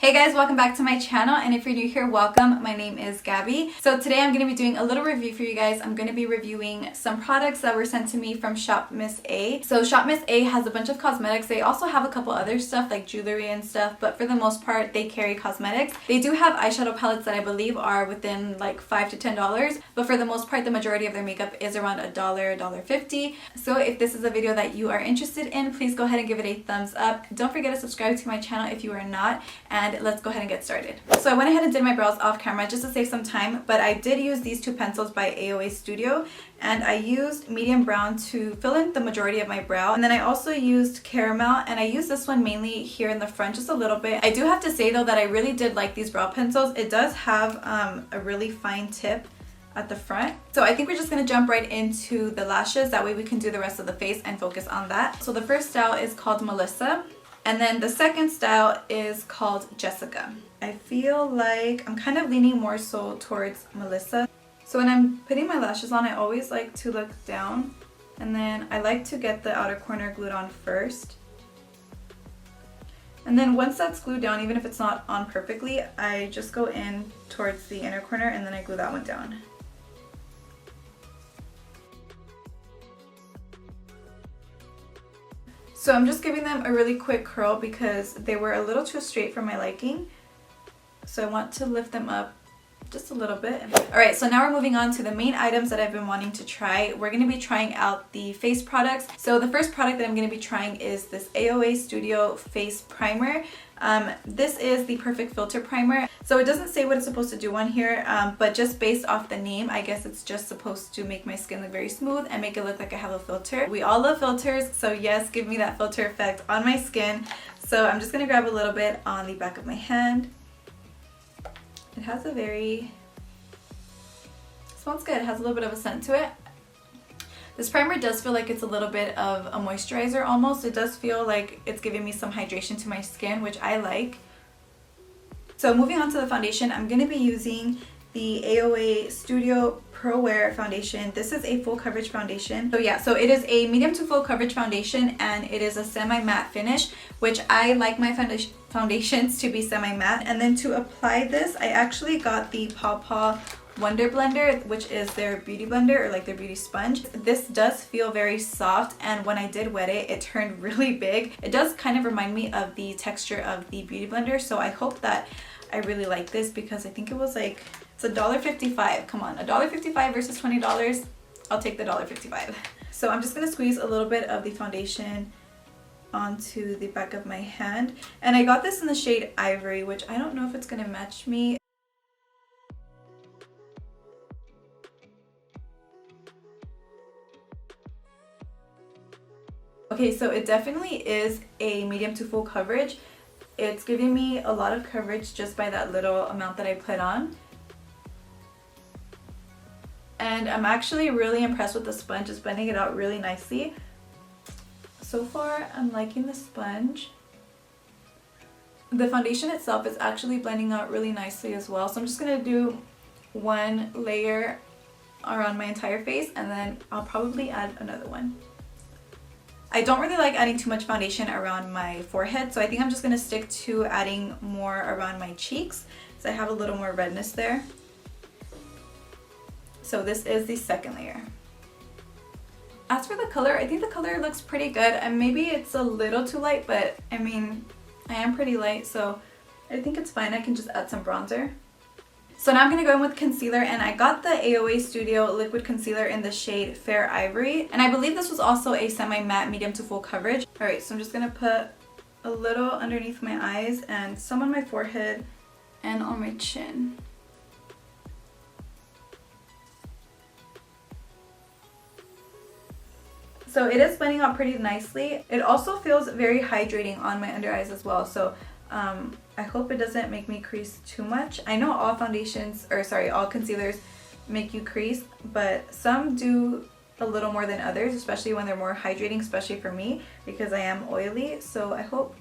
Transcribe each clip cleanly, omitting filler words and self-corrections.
Hey guys, welcome back to my channel, and if you're new here, welcome. My name is Gabby. So today I'm going to be doing a little review for you guys. I'm going to be reviewing some products that were sent to me from Shopmissa. So Shopmissa has a bunch of cosmetics. They also have a couple other stuff like jewelry and stuff, but for the most part they carry cosmetics. They do have eyeshadow palettes that I believe are within like $5 to $10, but for the most part the majority of their makeup is around $1, $1.50. So if this is a video that you are interested in, please go ahead and give it a thumbs up. Don't forget to subscribe to my channel if you are not, and let's go ahead and get started. So I went ahead and did my brows off camera just to save some time, but I did use these two pencils by AOA Studio, and I used medium brown to fill in the majority of my brow, and then I also used caramel, and I used this one mainly here in the front just a little bit. I do have to say though that I really did like these brow pencils. It does have a really fine tip at the front. So I think we're just going to jump right into the lashes. That way we can do the rest of the face and focus on that. So the first style is called Melissa. And then the second style is called Jessica. I feel like I'm kind of leaning more so towards Melissa. So when I'm putting my lashes on, I always like to look down, and then I like to get the outer corner glued on first. And then once that's glued down, even if it's not on perfectly, I just go in towards the inner corner and then I glue that one down. So I'm just giving them a really quick curl because they were a little too straight for my liking. So I want to lift them up just a little bit. Alright, so now we're moving on to the main items that I've been wanting to try. We're going to be trying out the face products. So the first product that I'm going to be trying is this AOA Studio Face Primer. This is the Perfect Filter Primer. So it doesn't say what it's supposed to do on here, but just based off the name, I guess it's just supposed to make my skin look very smooth and make it look like I have a filter. We all love filters, so yes, give me that filter effect on my skin. So I'm just going to grab a little bit on the back of my hand. It has a very, smells good. It has a little bit of a scent to it. This primer does feel like it's a little bit of a moisturizer almost. It does feel like it's giving me some hydration to my skin, which I like. So moving on to the foundation, I'm going to be using the AOA Studio Prowear foundation. This is a full coverage foundation. So yeah, so it is a medium to full coverage foundation, and it is a semi-matte finish, which I like my foundations to be semi-matte. And then to apply this, I actually got the Paw Wonder Blender, which is their beauty blender, or like their beauty sponge. This does feel very soft, and when I did wet it, it turned really big. It does kind of remind me of the texture of the beauty blender, so I hope that I really like this because I think it was like, it's $1.55. Come on, $1.55 versus $20. I'll take the $1.55. So I'm just going to squeeze a little bit of the foundation onto the back of my hand, and I got this in the shade Ivory, which I don't know if it's going to match me. Okay, so it definitely is a medium to full coverage. It's giving me a lot of coverage just by that little amount that I put on. And I'm actually really impressed with the sponge. It's blending it out really nicely. So far, I'm liking the sponge. The foundation itself is actually blending out really nicely as well. So I'm just going to do one layer around my entire face, and then I'll probably add another one. I don't really like adding too much foundation around my forehead, so I think I'm just going to stick to adding more around my cheeks, so I have a little more redness there. So this is the second layer. As for the color, I think the color looks pretty good, and maybe it's a little too light, but I mean, I am pretty light, so I think it's fine. I can just add some bronzer. So now I'm going to go in with concealer, and I got the AOA Studio Liquid Concealer in the shade Fair Ivory, and I believe this was also a semi-matte medium to full coverage. Alright, so I'm just going to put a little underneath my eyes and some on my forehead and on my chin. So it is blending out pretty nicely. It also feels very hydrating on my under eyes as well, so I hope it doesn't make me crease too much. I know all foundations, or sorry, all concealers make you crease, but some do a little more than others, especially when they're more hydrating, especially for me because I am oily. So I hope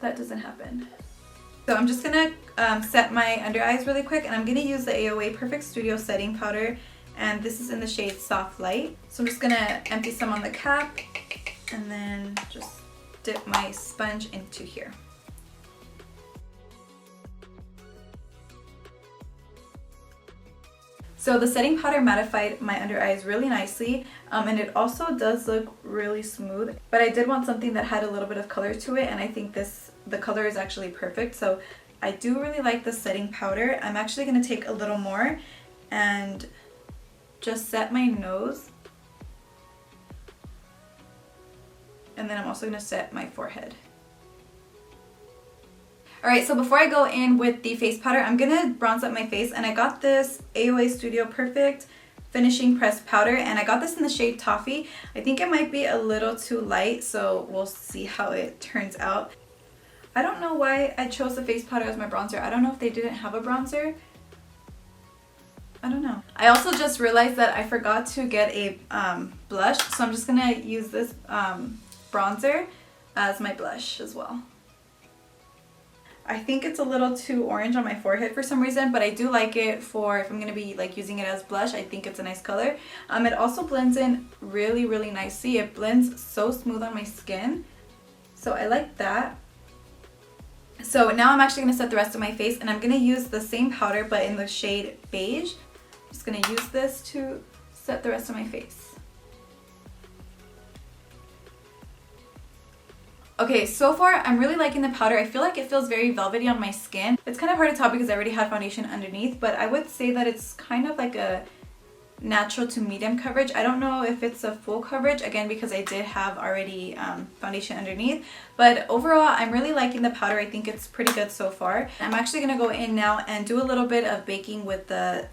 that doesn't happen. So I'm just gonna set my under eyes really quick, and I'm gonna use the AOA Perfect Studio Setting Powder, and this is in the shade Soft Light. So I'm just gonna empty some on the cap and then just dip my sponge into here. So the setting powder mattified my under eyes really nicely, and it also does look really smooth, but I did want something that had a little bit of color to it, and I think the color is actually perfect. So I do really like the setting powder. I'm actually going to take a little more and just set my nose, and then I'm also going to set my forehead. Alright, so before I go in with the face powder, I'm going to bronze up my face, and I got this AOA Studio Perfect Finishing Pressed Powder, and I got this in the shade Tofee. I think it might be a little too light, so we'll see how it turns out. I don't know why I chose the face powder as my bronzer. I don't know if they didn't have a bronzer. I don't know. I also just realized that I forgot to get a blush, so I'm just going to use this bronzer as my blush as well. I think it's a little too orange on my forehead for some reason, but I do like it for if I'm going to be like using it as blush. I think it's a nice color. It also blends in really, really nicely. It blends so smooth on my skin. So I like that. So now I'm actually going to set the rest of my face, and I'm going to use the same powder but in the shade Beige. I'm just going to use this to set the rest of my face. Okay, so far I'm really liking the powder. I feel like it feels very velvety on my skin. It's kind of hard to tell because I already had foundation underneath, but I would say that it's kind of like a natural to medium coverage. I don't know if it's a full coverage, again, because I did have already foundation underneath, but overall I'm really liking the powder. I think it's pretty good so far. I'm actually going to go in now and do a little bit of baking with the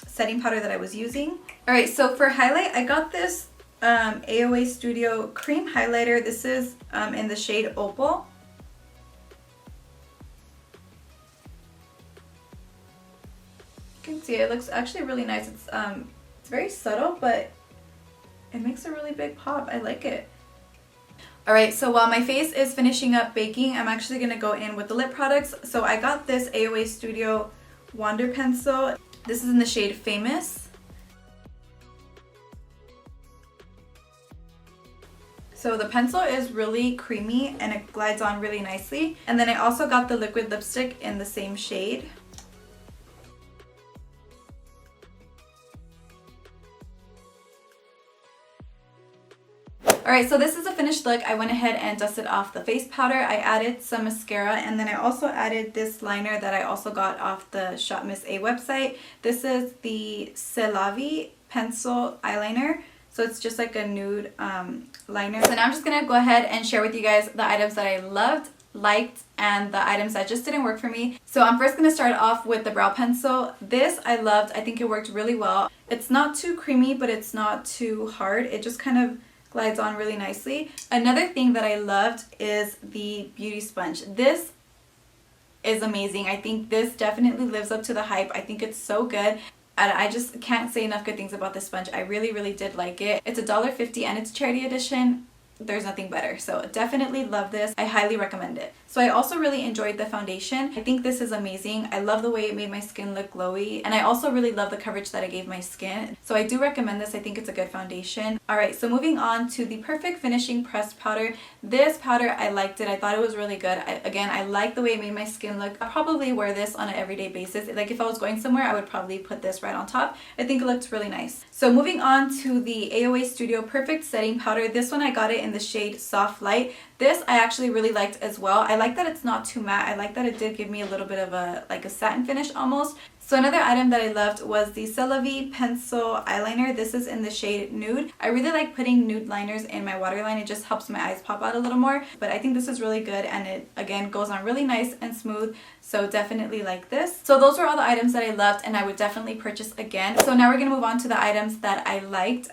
setting powder that I was using. Alright, so for highlight, I got this AOA Studio Cream Highlighter. This is in the shade Opal. You can see it looks actually really nice. It's very subtle, but it makes a really big pop. I like it. Alright, so while my face is finishing up baking, I'm actually going to go in with the lip products. So I got this AOA Studio Wander Pencil. This is in the shade Famous. So the pencil is really creamy and it glides on really nicely. And then I also got the liquid lipstick in the same shade. Alright, so this is a finished look. I went ahead and dusted off the face powder. I added some mascara, and then I also added this liner that I also got off the Shopmissa website. This is the Celavi Pencil Eyeliner. So it's just like a nude liner. So now I'm just going to go ahead and share with you guys the items that I loved, liked, and the items that just didn't work for me. So I'm first going to start off with the brow pencil. This I loved. I think it worked really well. It's not too creamy, but it's not too hard. It just kind of glides on really nicely. Another thing that I loved is the beauty sponge. This is amazing. I think this definitely lives up to the hype. I think it's so good. I just can't say enough good things about this sponge. I really, really did like it. It's $1.50 and it's charity edition. There's nothing better. So definitely love this. I highly recommend it. So I also really enjoyed the foundation. I think this is amazing. I love the way it made my skin look glowy. And I also really love the coverage that it gave my skin. So I do recommend this. I think it's a good foundation. Alright, so moving on to the Perfect Finishing Pressed Powder. This powder, I liked it. I thought it was really good. Again, I like the way it made my skin look. I'll probably wear this on an everyday basis. Like if I was going somewhere, I would probably put this right on top. I think it looks really nice. So moving on to the AOA Studio Perfect Setting Powder. This one I got it in the shade Soft Light. This I actually really liked as well. I like that it's not too matte. I like that it did give me a little bit of a like a satin finish almost. So another item that I loved was the Celavi Pencil Eyeliner. This is in the shade Nude. I really like putting nude liners in my waterline. It just helps my eyes pop out a little more. But I think this is really good, and it again goes on really nice and smooth. So definitely like this. So those were all the items that I loved and I would definitely purchase again. So now we're going to move on to the items that I liked.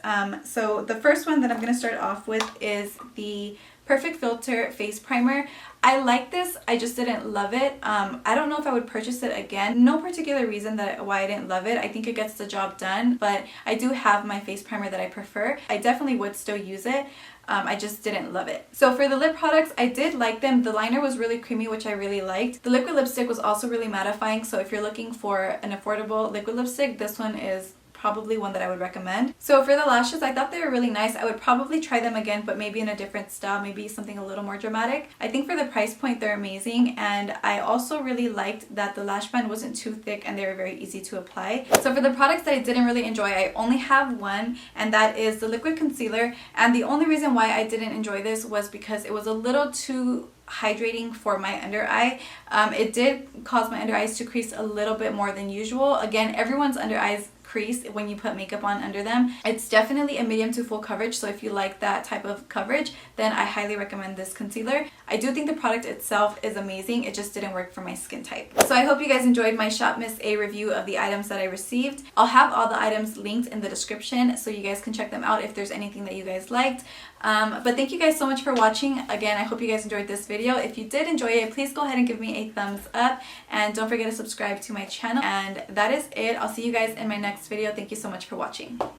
So the first one that I'm going to start off with is the Perfect Filter Face Primer. I like this, I just didn't love it. I don't know if I would purchase it again. No particular reason why I didn't love it. I think it gets the job done, but I do have my face primer that I prefer. I definitely would still use it. I just didn't love it. So for the lip products, I did like them. The liner was really creamy, which I really liked. The liquid lipstick was also really mattifying, so if you're looking for an affordable liquid lipstick, this one is probably one that I would recommend. So for the lashes, I thought they were really nice. I would probably try them again, but maybe in a different style, maybe something a little more dramatic. I think for the price point, they're amazing, and I also really liked that the lash band wasn't too thick and they were very easy to apply. So for the products that I didn't really enjoy, I only have one, and that is the liquid concealer. And the only reason why I didn't enjoy this was because it was a little too hydrating for my under eye. It did cause my under eyes to crease a little bit more than usual. Again, everyone's under eyes crease when you put makeup on under them. It's definitely a medium to full coverage, so if you like that type of coverage, then I highly recommend this concealer. I do think the product itself is amazing, it just didn't work for my skin type. So I hope you guys enjoyed my Shopmissa review of the items that I received. I'll have all the items linked in the description so you guys can check them out if there's anything that you guys liked. But thank you guys so much for watching. Again, I hope you guys enjoyed this video. If you did enjoy it, please go ahead and give me a thumbs up, and don't forget to subscribe to my channel. And that is it. I'll see you guys in my next video. Thank you so much for watching.